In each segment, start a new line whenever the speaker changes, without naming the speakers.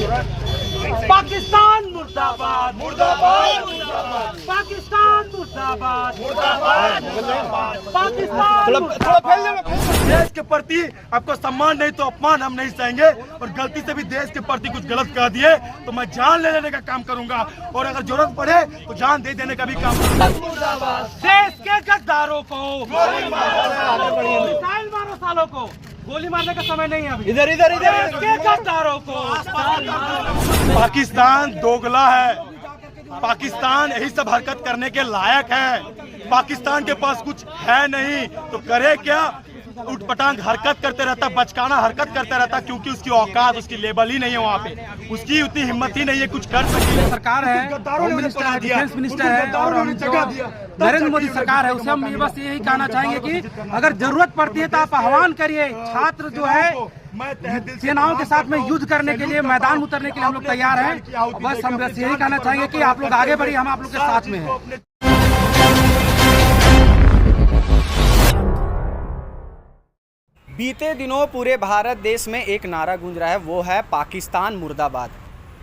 पाकिस्तान मुर्दाबाद, मुर्दाबाद, मुर्दाबाद, पाकिस्तान मुर्दाबाद, मुर्दाबाद, मुर्दाबाद, पाकिस्तान। देश के प्रति आपको सम्मान नहीं तो अपमान हम नहीं सहेंगे, और गलती से भी देश के प्रति कुछ गलत कह दिए तो मैं जान ले लेने का काम करूंगा, और अगर जरूरत पड़े तो जान दे देने का भी काम करूंगा। देश के गद्दारों को गोली मारो, सालों को गोली मारने का समय नहीं है अभी। इधर इधर इधर के गद्दारों को। पाकिस्तान दोगला है, पाकिस्तान यही सब हरकत करने के लायक है। पाकिस्तान के पास कुछ है नहीं तो करे क्या, उठपटांग हरकत करते रहता, बचकाना हरकत करता रहता, क्योंकि उसकी औकात, उसकी लेवल ही नहीं है वहाँ पे, उसकी उतनी हिम्मत ही नहीं है कुछ कर सके।
सरकार है, होम मिनिस्टर है, डिफेंस मिनिस्टर है, और हम जो नरेंद्र मोदी सरकार है उसे हम बस यही कहना चाहेंगे कि अगर जरूरत पड़ती है तो आप आह्वान करिए। छात्र जो है सेनाओं के साथ में युद्ध करने के लिए, मैदान उतरने के लिए हम लोग तैयार हैं। बस हम बस यही कहना चाहेंगे कि आप लोग आगे बढ़िए, हम आप लोग के साथ में हैं।
बीते दिनों पूरे भारत देश में एक नारा गूंज रहा है, वो है पाकिस्तान मुर्दाबाद।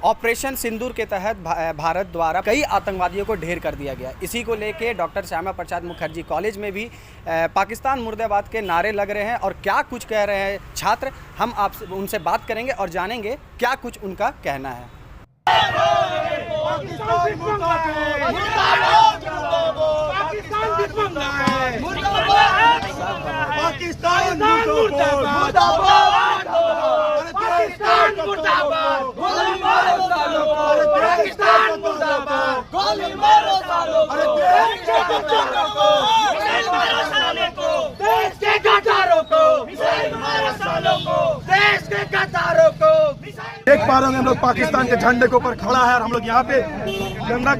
ऑपरेशन सिंदूर के तहत भारत द्वारा कई आतंकवादियों को ढेर कर दिया गया। इसी को लेके डॉक्टर श्यामा प्रसाद मुखर्जी कॉलेज में भी पाकिस्तान मुर्दाबाद के नारे लग रहे हैं। और क्या कुछ कह रहे हैं छात्र, हम आपसे उनसे बात करेंगे और जानेंगे क्या कुछ उनका कहना है।
देख पा रहे हैं हम लोग पाकिस्तान के झंडे के ऊपर खड़ा है, और हम लोग यहाँ पे गंदा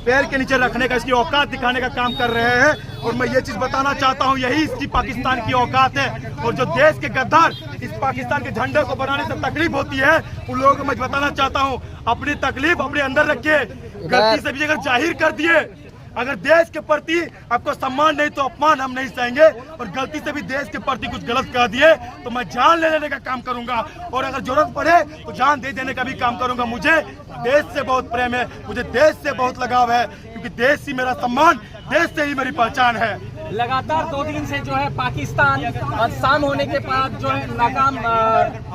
पैर के नीचे रखने का, इसकी औकात दिखाने का काम कर रहे हैं। और मैं ये चीज बताना चाहता हूँ, यही इसकी पाकिस्तान की औकात है। और जो देश के गद्दार इस पाकिस्तान के झंडे को बनाने से तकलीफ होती है, उन लोगों को मैं बताना चाहता हूँ, अपनी तकलीफ अपने अंदर रखिए, गलती से भी अगर जाहिर कर दिए, अगर देश के प्रति आपको सम्मान नहीं तो अपमान हम नहीं सहेंगे, और गलती से भी देश के प्रति कुछ गलत कह दिए तो मैं जान ले लेने का काम करूंगा, और अगर जरूरत पड़े तो जान दे देने का भी काम करूंगा। मुझे देश से बहुत प्रेम है, मुझे देश से बहुत लगाव है, क्योंकि देश ही मेरा सम्मान, देश से ही मेरी पहचान है।
लगातार 2 दिन से जो है पाकिस्तान और शाम होने के बाद जो है नाकाम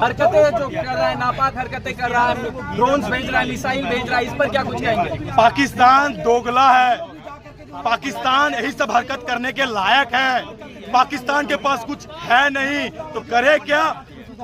हरकतें जो कर रहा है, नापाक हरकतें कर रहा है, ड्रोन्स भेज रहा है, मिसाइल भेज रहा है, इस पर क्या कुछ कहेंगे?
पाकिस्तान दोगला है, पाकिस्तान यही सब हरकत करने के लायक है। पाकिस्तान के पास कुछ है नहीं तो करे क्या,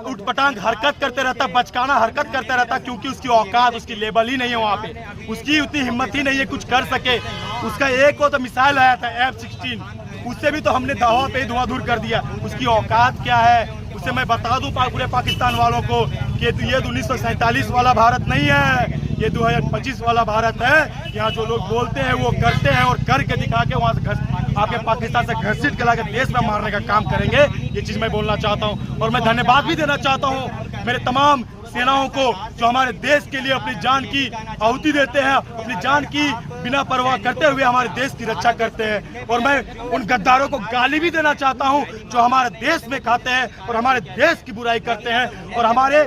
उठपटांग हरकत करते रहता, बचकाना हरकत करता रहता, क्योंकि उसकी औकात, उसकी लेवल ही नहीं है वहाँ पे, उसकी उतनी हिम्मत ही नहीं है कुछ कर सके। उसका एक को तो मिसाइल आया था F-16, उससे भी तो हमने दावा पे धुआं धूर कर दिया। उसकी औकात क्या है उसे मैं बता दूं पूरे पाकिस्तान वालों को कि ये 1947 वाला भारत नहीं है, ये 2025 वाला भारत है। यहाँ जो लोग बोलते हैं वो करते हैं, और करके दिखा के वहाँ से आपके पाकिस्तान से घसीट के लाके देश में मारने का काम करेंगे। ये चीज मैं बोलना चाहता हूँ, और मैं धन्यवाद भी देना चाहता हूँ मेरे तमाम सेनाओं को जो हमारे देश के लिए अपनी जान की आहुति देते हैं, अपनी जान की बिना परवाह करते हुए हमारे देश की रक्षा करते हैं। और मैं उन गद्दारों को गाली भी देना चाहता हूं जो हमारे देश में खाते हैं और हमारे देश की बुराई करते हैं, और हमारे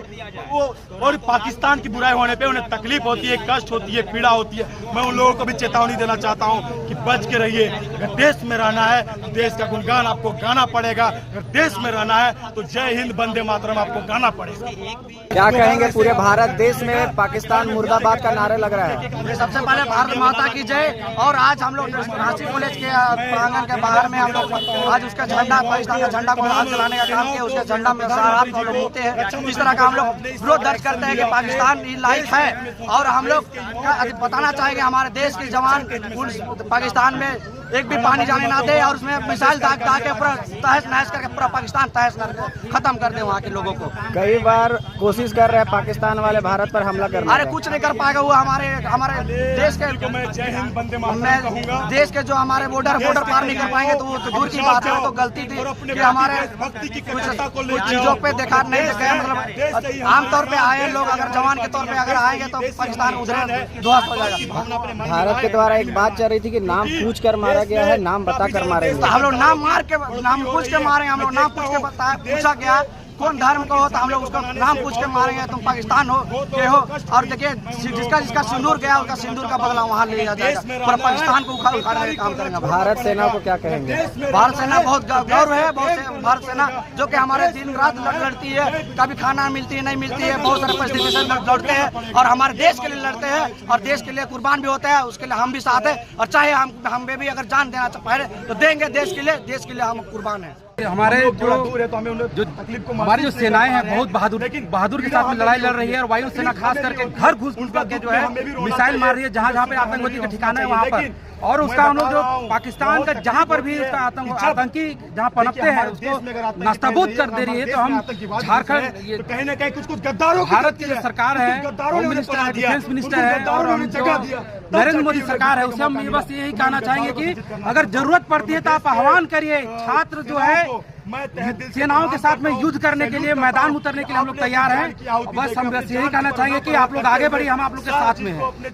और पाकिस्तान की बुराई होने पे उन्हें तकलीफ होती है, कष्ट होती है, पीड़ा होती है। मैं उन लोगों को भी चेतावनी देना चाहता हूं कि बच के रहिए। अगर देश में रहना है तो देश का गुणगान आपको गाना पड़ेगा, अगर देश में रहना है तो जय हिंद वंदे मातरम आपको गाना पड़ेगा।
क्या कहेंगे, पूरे भारत देश में पाकिस्तान मुर्दाबाद का नारे लग रहा है?
सबसे पहले भारत माता की जय। और आज हम लोग रांची कॉलेज के प्रांगण के बाहर में हम लोग आज उसका झंडा, पाकिस्तान का झंडा को हाथ चलाने का काम किया। उसके झंडा में हाथ हम लोग होते हैं, इस तरह का हम लोग विरोध दर्ज करते हैं कि पाकिस्तान लाइक है। और हम लोग बताना चाहेंगे हमारे देश के जवान पाकिस्तान में एक भी पानी जाने ना दे, और उसमें मिसाइल दाग के पूरा तहस नहस करके पूरा पाकिस्तान तहस नहस खत्म कर दे वहाँ के लोगों को।
कई बार कोशिश कर रहे हैं पाकिस्तान वाले भारत पर हमला करने,
अरे कुछ नहीं कर पाएगा वो। हमारे देश के देश के जो हमारे बॉर्डर पार नहीं कर पाएंगे तो वो तो दूर की बात है। तो गलती थी कि हमारे कुछ चीजों पे देखा नहीं देखे, मतलब आमतौर पे आए लोग अगर जवान के तौर पे अगर आएंगे तो पाकिस्तान उधर ध्वस्त हो जाएगा।
भारत के द्वारा एक बात चल रही थी कि नाम पूछ कर मारा गया है, नाम बता कर मारे।
हम लोग नाम पूछ के मारे, हम लोग नाम पूछ के पूछा गया कौन धर्म का हो तो हम लोग उसका नाम पूछ के मारेंगे, तुम पाकिस्तान हो के हो। और देखिए जिसका सिंदूर गया उसका सिंदूर का बदला वहाँ लिया जाएगा, पर पाकिस्तान को उखाड़ने का काम करेंगे।
भारत सेना को क्या कहेंगे?
भारत सेना बहुत गौरव है, भारत सेना जो कि हमारे दिन रात लड़ती है, कभी खाना मिलती है नहीं मिलती है, बहुत सारे परिस्थिति से लड़ते हैं और हमारे देश के लिए लड़ते हैं और देश के लिए कुर्बान भी होते हैं, उसके लिए हम भी साथ हैं। और चाहे हम भी अगर जान देना पहले तो देंगे देश के लिए हम कुर्बान हैं।
हमारे हमारी जो सेनाएं हैं बहुत बहादुर के साथ में लड़ाई लड़ रही है और वायुसेना खास करके घर घुस करके जो है मिसाइल मार रही है जहाँ पे आतंकवादी का ठिकाना है वहाँ पर। और उसका हम लोग जो पाकिस्तान का जहाँ पर भी उसका आतंकी जहाँ पनपते हैं उसको नास्ताबूद कर दे रही है। तो हम झारखंड
कहीं न कहीं कुछ गद्दारों
भारत की जो सरकार है, होम मिनिस्टर है, डिफेंस मिनिस्टर है और हम जो नरेंद्र मोदी सरकार है उसे हम बस यही कहना चाहेंगे कि अगर जरूरत पड़ती है तो आप आह्वान करिए। छात्र जो है सेनाओं के साथ में युद्ध करने के लिए मैदान उतरने के लिए हम लोग तैयार हैं। बस हम यही कहना चाहेंगे कि आप लोग आगे बढ़िए, हम आप लोग के साथ में हैं।